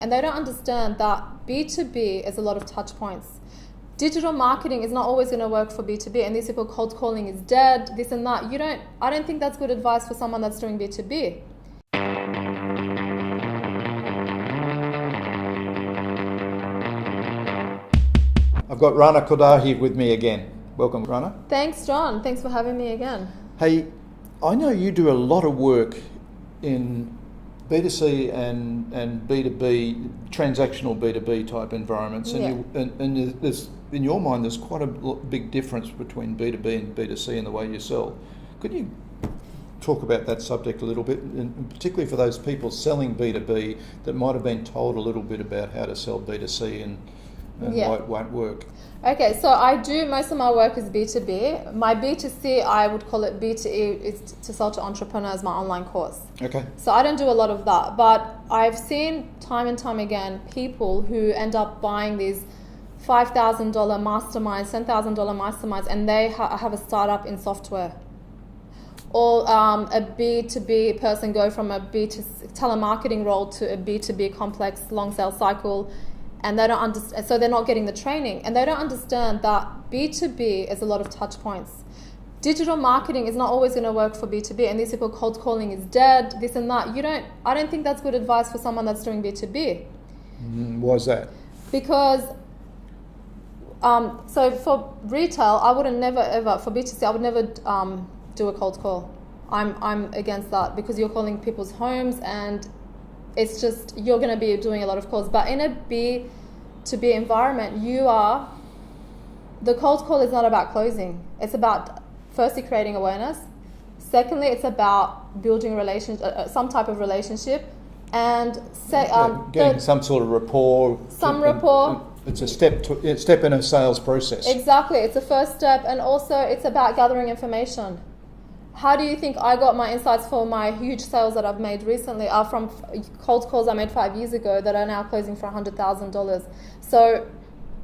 and they don't understand that B2B is a lot of touch points. Digital marketing is not always going to work for B2B, and these people, cold calling is dead, this and that. I don't think that's good advice for someone that's doing B2B. I've got Rana Kordahi with me again. Welcome, Rana. Thanks, John. Thanks for having me again. Hey, I know you do a lot of work in B2C and B2B, transactional B2B type environments, and there's, in your mind, there's quite a big difference between B2B and B2C in the way you sell. Could you talk about that subject a little bit, and particularly for those people selling B2B that might have been told a little bit about how to sell B2C and why it won't work? Okay, so I do, most of my work is B2B. My B2C, I would call it B2E, is to sell to entrepreneurs, my online course. Okay. So I don't do a lot of that, but I've seen time and time again people who end up buying these $5,000 masterminds, $10,000 masterminds, and they have a startup in software. Or a B2B person go from a B2C telemarketing role to a B2B complex long sales cycle, and they don't understand, so they're not getting the training, and they don't understand that B2B is a lot of touch points. Digital marketing is not always going to work for B2B, and these people, cold calling is dead, this and that. I don't think that's good advice for someone that's doing B2B. Why is that? Because so for retail, I wouldn't never ever, for B2C, I would never do a cold call. I'm against that, because you're calling people's homes, and it's just, you're going to be doing a lot of calls. But in a B2B environment, the cold call is not about closing. It's about, firstly, creating awareness. Secondly, it's about building some type of relationship. And getting some sort of rapport. Rapport. It's a step in a sales process. Exactly. It's the first step. And also, it's about gathering information. How do you think I got my insights for my huge sales that I've made recently are from cold calls I made 5 years ago that are now closing for $100,000. So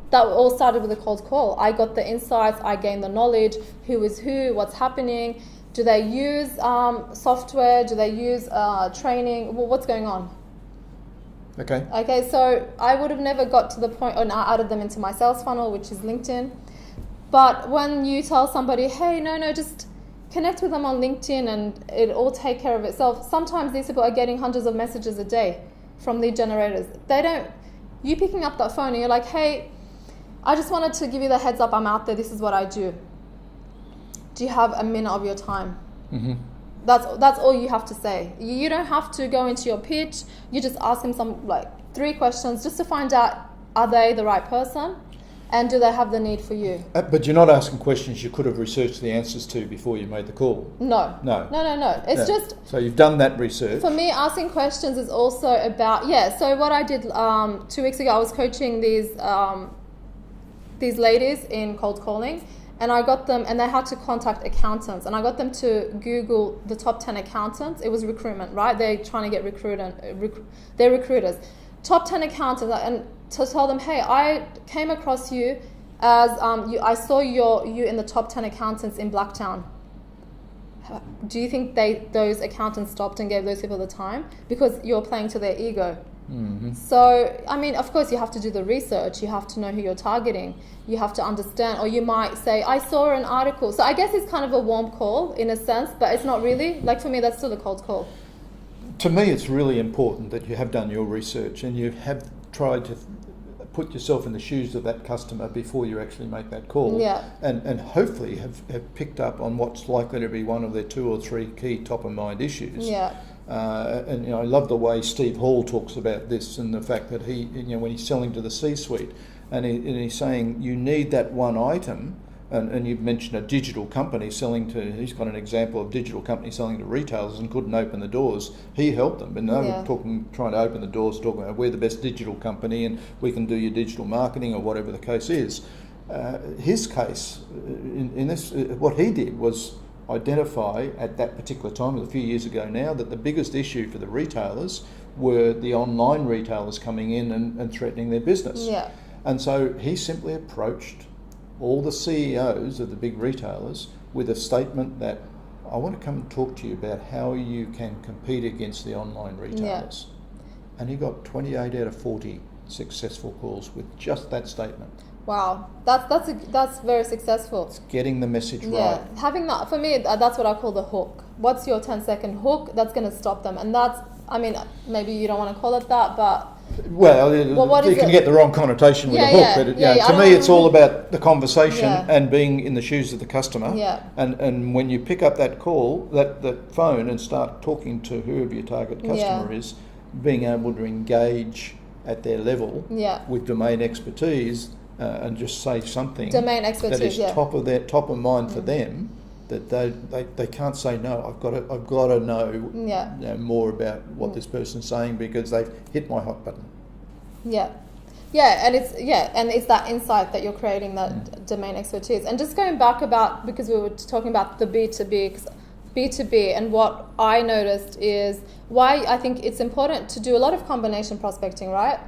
that all started with a cold call. I got the insights, I gained the knowledge, who is who, what's happening, do they use software, do they use training, what's going on? Okay, so I would have never got to the point, and I added them into my sales funnel, which is LinkedIn. But when you tell somebody, hey, no, just connect with them on LinkedIn and it'll all take care of itself. Sometimes these people are getting hundreds of messages a day from lead generators. You picking up that phone and you're like, hey, I just wanted to give you the heads up, I'm out there, this is what I do. Do you have a minute of your time? Mm-hmm. That's all you have to say. You don't have to go into your pitch. You just ask them some 3 questions just to find out, are they the right person? And do they have the need for you? But you're not asking questions you could have researched the answers to before you made the call. No. It's just... So you've done that research. For me, asking questions is also about... so what I did 2 weeks ago, I was coaching these ladies in cold calling, and I got them, and they had to contact accountants, and I got them to Google the top 10 accountants. It was recruitment, right? They're trying to get they're recruiters. Top 10 accountants, and to tell them, hey, I came across you as I saw you in the top 10 accountants in Blacktown. Do you think those accountants stopped and gave those people the time? Because you're playing to their ego. Mm-hmm. So, I mean, of course you have to do the research, you have to know who you're targeting, you have to understand, or you might say, I saw an article. So I guess it's kind of a warm call in a sense, but it's not really. For me, that's still a cold call. To me, it's really important that you have done your research and you have tried to put yourself in the shoes of that customer before you actually make that call. Yeah. And hopefully have picked up on what's likely to be one of their 2 or 3 key top of mind issues. Yeah. And I love the way Steve Hall talks about this, and the fact that he, when he's selling to the C-suite, and he's saying you need that one item. And you've mentioned a digital company he's got an example of digital company selling to retailers and couldn't open the doors. He helped them, and they were trying to open the doors, talking about we're the best digital company and we can do your digital marketing or whatever the case is. His case, in this, what he did was identify at that particular time, a few years ago now, that the biggest issue for the retailers were the online retailers coming in and threatening their business. Yeah. And so he simply approached all the CEOs of the big retailers with a statement that I want to come and talk to you about how you can compete against the online retailers. and he got 28 out of 40 successful calls with just that statement. Wow, that's very successful. It's getting the message Yeah, right. having that, for me, that's what I call the hook. What's your 10-second hook that's going to stop them? And that's, I mean, maybe you don't want to call it that, but... Well, what you is can it? get the wrong connotation with Yeah, a hook, yeah, but yeah, to me it's all about the conversation and being in the shoes of the customer. Yeah. And when you pick up that call, that phone, and start talking to whoever your target customer is, being able to engage at their level with domain expertise, and just say something Domain expertise, that is top of mind for them, that they can't say no. I've got to know, more about what this person's saying, because they've hit my hot button. And it's that insight that you're creating, that domain expertise. And just going back because we were talking about the B2B, and what I noticed is why I think it's important to do a lot of combination prospecting, right?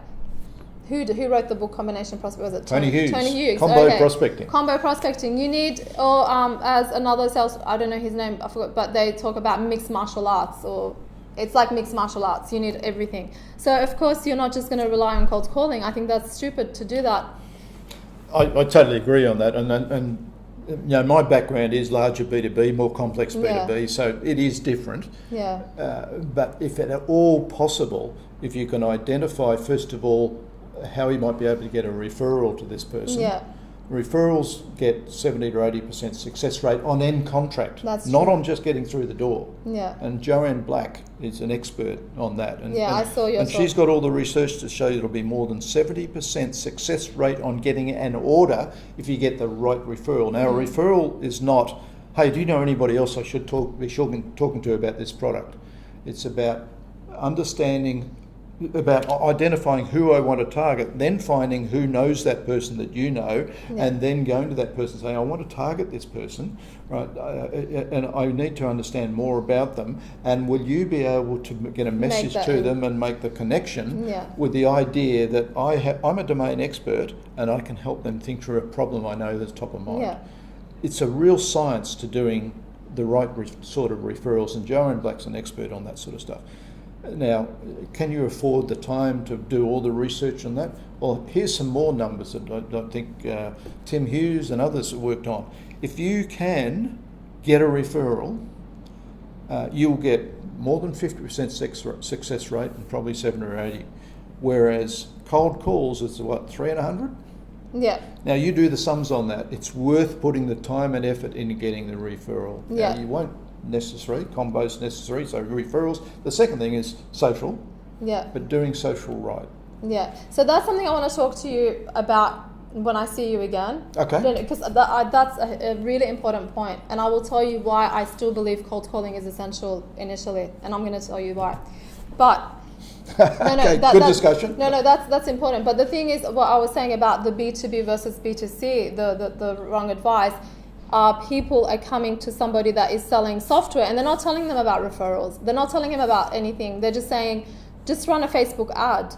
Who wrote the book Combination Prospecting? Was it Tony Hughes? Tony Hughes. Combo prospecting. Combo prospecting. You need, or as another sales, I don't know his name, I forgot, but they talk about mixed martial arts, or it's like mixed martial arts. You need everything. So of course you're not just going to rely on cold calling. I think that's stupid to do that. I totally agree on that, and my background is larger B2B, more complex B2B, so it is different. But if at all possible, if you can identify first of all how he might be able to get a referral to this person. Referrals get 70 to 80% success rate on end contract, not on just getting through the door. And Joanne Black is an expert on that. I saw your And she's got all the research to show it'll be more than 70% success rate on getting an order if you get the right referral. Now, a referral is not, hey, do you know anybody else I should be talking to about this product? It's about identifying who I want to target, then finding who knows that person that you know, and then going to that person saying, I want to target this person, right? And I need to understand more about them, and will you be able to get a message to them and make the connection with the idea that I'm a domain expert and I can help them think through a problem I know that's top of mind. It's a real science to doing the right sort of referrals, and Joanne Black's an expert on that sort of stuff. Now, can you afford the time to do all the research on that? Well, here's some more numbers that I think Tim Hughes and others have worked on. If you can get a referral, you'll get more than 50% success rate, and probably 70 or 80. Whereas cold calls is 3 in 100? Now you do the sums on that. It's worth putting the time and effort into getting the referral. Now, you won't combos necessary, so referrals. The second thing is social, but doing social right. So that's something I want to talk to you about when I see you again. Okay. Because that's a really important point, and I will tell you why I still believe cold calling is essential initially, and I'm going to tell you why. But good discussion. That's important. But the thing is, what I was saying about the B2B versus B2C, the wrong advice. People are coming to somebody that is selling software, and they're not telling them about referrals. They're not telling them about anything. They're just saying, just run a Facebook ad,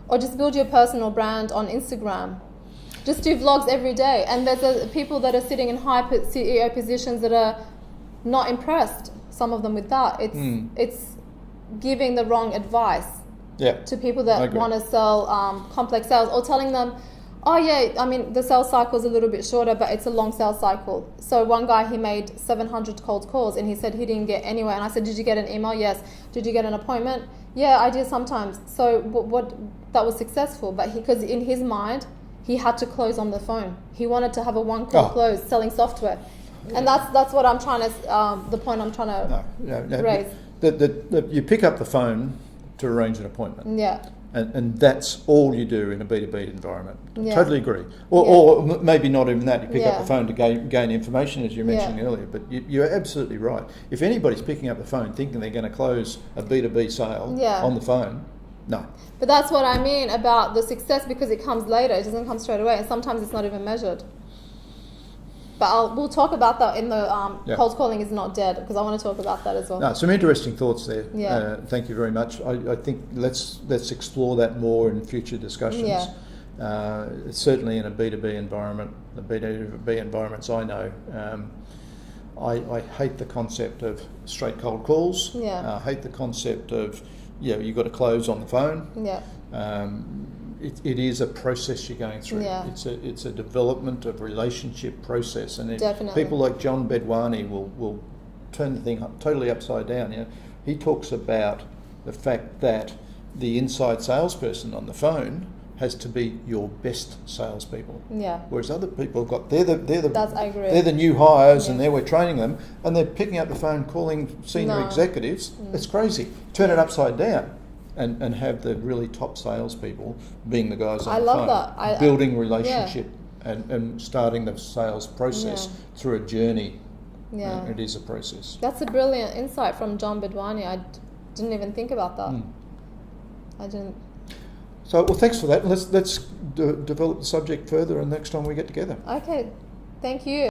or just build your personal brand on Instagram. Just do vlogs every day. And there's people that are sitting in high CEO positions that are not impressed, some of them, with that. It's giving the wrong advice to people that want to sell complex sales, or telling them, the sales cycle is a little bit shorter, but it's a long sales cycle. So one guy, he made 700 cold calls, and he said he didn't get anywhere. And I said, did you get an email? Yes. Did you get an appointment? Yeah, I did sometimes. So what that was successful, but because in his mind, he had to close on the phone. He wanted to have a one-call close selling software. And that's what I'm trying to, the point I'm trying to raise. You pick up the phone to arrange an appointment. And that's all you do in a B2B environment. Totally agree. Or maybe not even that. You pick up the phone to gain information, as you mentioned earlier. But you're absolutely right. If anybody's picking up the phone thinking they're going to close a B2B sale on the phone, no. But that's what I mean about the success, because it comes later. It doesn't come straight away. And sometimes it's not even measured. But we'll talk about that in the cold calling is not dead, because I want to talk about that as well. No, some interesting thoughts there. Thank you very much. I think let's explore that more in future discussions. Certainly in a B2B environment, the B2B environments I know, I hate the concept of straight cold calls. I hate the concept of you've got to close on the phone. Yeah. It is a process you're going through. Yeah. It's a development of relationship process, and Definitely. people like John Bedwani will turn the thing totally upside down. He talks about the fact that the inside salesperson on the phone has to be your best salespeople. Yeah. Whereas other people have got I agree. They're the new hires, and we're training them, and they're picking up the phone, calling senior executives. It's crazy. Turn it upside down. And have the really top salespeople being the guys on the phone. I love that. Building relationship and starting the sales process through a journey. Yeah. It is a process. That's a brilliant insight from John Bedwani. I didn't even think about that. I didn't. So, well, thanks for that. Let's develop the subject further, and next time we get together. Okay. Thank you.